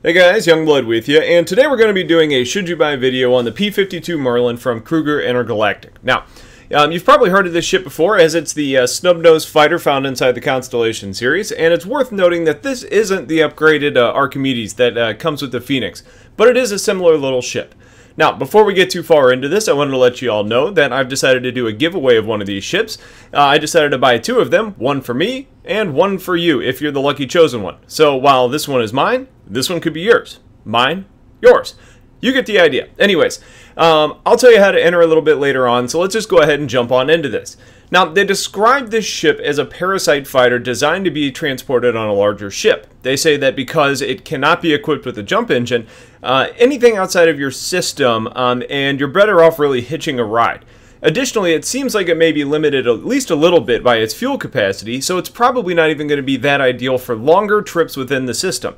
Hey guys, Youngblood with you, and today we're going to be doing a should you buy video on the P-52 Merlin from Kruger Intergalactic. Now, you've probably heard of this ship before, as it's the snub-nosed fighter found inside the Constellation series, and it's worth noting that this isn't the upgraded Archimedes that comes with the Phoenix, but it is a similar little ship. Now, before we get too far into this, I wanted to let you all know that I've decided to do a giveaway of one of these ships. I decided to buy two of them, one for me and one for you if you're the lucky chosen one. So while this one is mine, this one could be yours. Mine, yours. You get the idea. Anyways, I'll tell you how to enter a little bit later on, so let's just go ahead and jump on into this. Now, they describe this ship as a parasite fighter designed to be transported on a larger ship. They say that because it cannot be equipped with a jump engine, anything outside of your system, and you're better off really hitching a ride. Additionally, it seems like it may be limited at least a little bit by its fuel capacity, so it's probably not even going to be that ideal for longer trips within the system.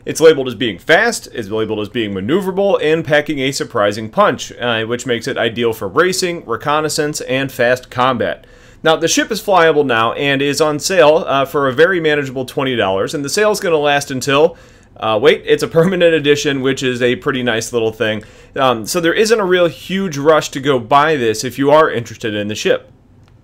It's labeled as being fast, it's labeled as being maneuverable, and packing a surprising punch, which makes it ideal for racing, reconnaissance, and fast combat. Now, the ship is flyable now and is on sale for a very manageable $20, and the sale is going to last until, wait, it's a permanent edition, which is a pretty nice little thing. So there isn't a real huge rush to go buy this if you are interested in the ship.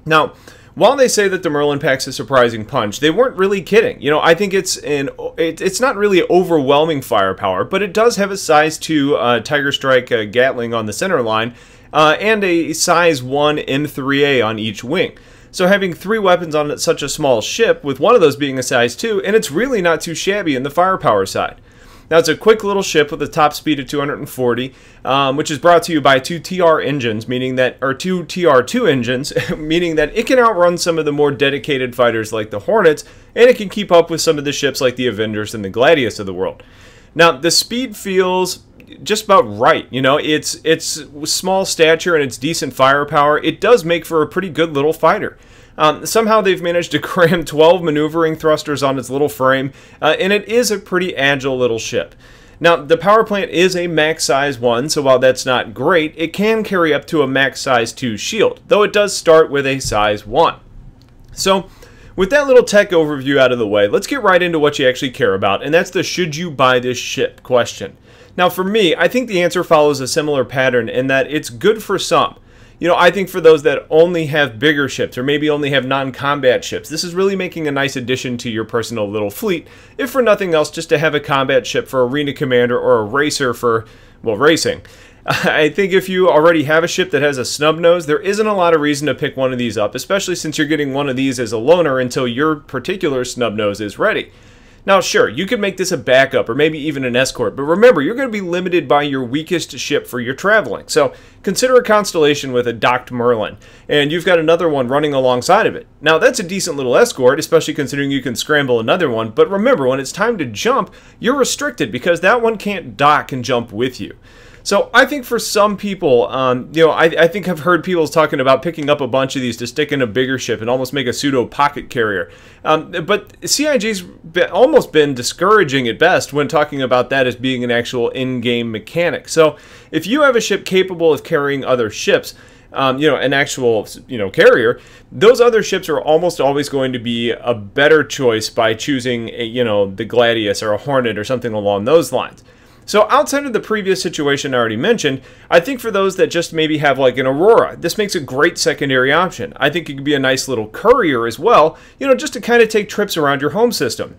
Now, while they say that the Merlin packs a surprising punch, they weren't really kidding. You know, I think it's not really overwhelming firepower, but it does have a size 2 Tiger Strike Gatling on the center line, and a size 1 M3A on each wing. So having 3 weapons on such a small ship, with one of those being a size 2, and it's really not too shabby in the firepower side. Now, it's a quick little ship with a top speed of 240, which is brought to you by 2 TR engines, meaning that, or 2 TR2 engines, meaning that it can outrun some of the more dedicated fighters like the Hornets, and it can keep up with some of the ships like the Avengers and the Gladius of the world. Now, the speed feels just about right. You know, it's small stature and it's decent firepower. It does make for a pretty good little fighter. Somehow they've managed to cram 12 maneuvering thrusters on its little frame, and it is a pretty agile little ship. Now, the power plant is a max size 1, so while that's not great, it can carry up to a max size 2 shield, though it does start with a size 1. So, with that little tech overview out of the way, let's get right into what you actually care about, and that's the should you buy this ship question. Now, for me, I think the answer follows a similar pattern in that it's good for some. You know, I think for those that only have bigger ships or maybe only have non-combat ships, this is really making a nice addition to your personal little fleet, if for nothing else, just to have a combat ship for arena commander or a racer for, well, racing. I think if you already have a ship that has a snub nose, there isn't a lot of reason to pick one of these up, especially since you're getting one of these as a loaner until your particular snub nose is ready. Now, sure, you could make this a backup or maybe even an escort, but remember, you're going to be limited by your weakest ship for your traveling. So consider a Constellation with a docked Merlin, and you've got another one running alongside of it. Now, that's a decent little escort, especially considering you can scramble another one, but remember, when it's time to jump, you're restricted because that one can't dock and jump with you. So I think for some people, you know, I think I've heard people talking about picking up a bunch of these to stick in a bigger ship and almost make a pseudo pocket carrier. But CIG's almost been discouraging at best when talking about that as being an actual in-game mechanic. So if you have a ship capable of carrying other ships, you know, an actual, you know, carrier, those other ships are almost always going to be a better choice by choosing, you know, the Gladius or a Hornet or something along those lines. So outside of the previous situation I already mentioned, I think for those that just maybe have like an Aurora, this makes a great secondary option. I think it could be a nice little courier as well, you know, just to kind of take trips around your home system.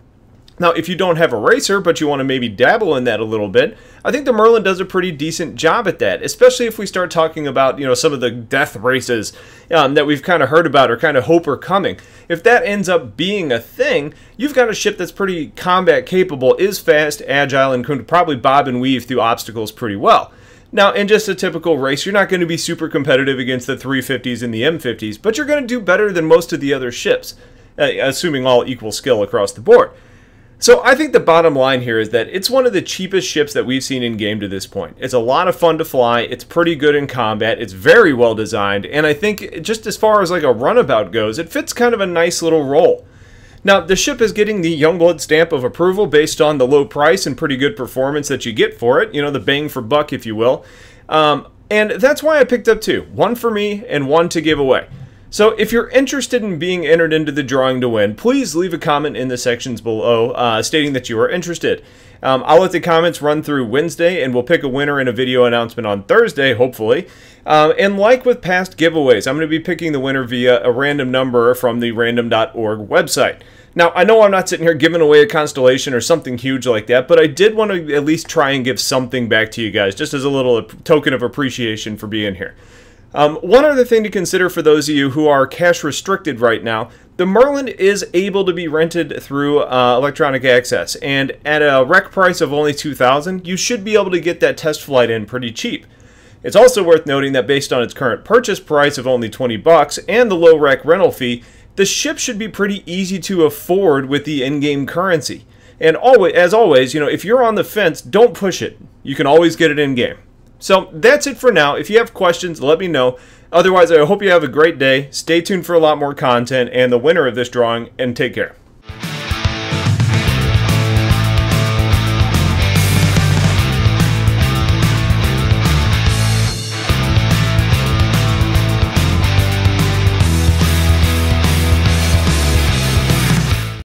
Now, if you don't have a racer, but you want to maybe dabble in that a little bit, I think the Merlin does a pretty decent job at that, especially if we start talking about, you know, some of the death races that we've kind of heard about or kind of hope are coming. If that ends up being a thing, you've got a ship that's pretty combat capable, is fast, agile, and can probably bob and weave through obstacles pretty well. Now, in just a typical race, you're not going to be super competitive against the 350s and the M50s, but you're going to do better than most of the other ships, assuming all equal skill across the board. So I think the bottom line here is that it's one of the cheapest ships that we've seen in game to this point. It's a lot of fun to fly, it's pretty good in combat, it's very well designed, and I think just as far as like a runabout goes, it fits kind of a nice little role. Now, the ship is getting the Youngblood stamp of approval based on the low price and pretty good performance that you get for it, you know, the bang for buck, if you will. And that's why I picked up two, one for me and one to give away. So if you're interested in being entered into the drawing to win, please leave a comment in the sections below stating that you are interested. I'll let the comments run through Wednesday, and we'll pick a winner in a video announcement on Thursday, hopefully. And like with past giveaways, I'm going to be picking the winner via a random number from the random.org website. Now, I know I'm not sitting here giving away a constellation or something huge like that, but I did want to at least try and give something back to you guys, just as a little token of appreciation for being here. One other thing to consider for those of you who are cash restricted right now, the Merlin is able to be rented through electronic access, and at a rec price of only $2,000, you should be able to get that test flight in pretty cheap. It's also worth noting that based on its current purchase price of only $20 and the low rec rental fee, the ship should be pretty easy to afford with the in-game currency. And always, as always, you know, if you're on the fence, don't push it. You can always get it in-game. So that's it for now. If you have questions, let me know. Otherwise, I hope you have a great day. Stay tuned for a lot more content and the winner of this drawing, and take care.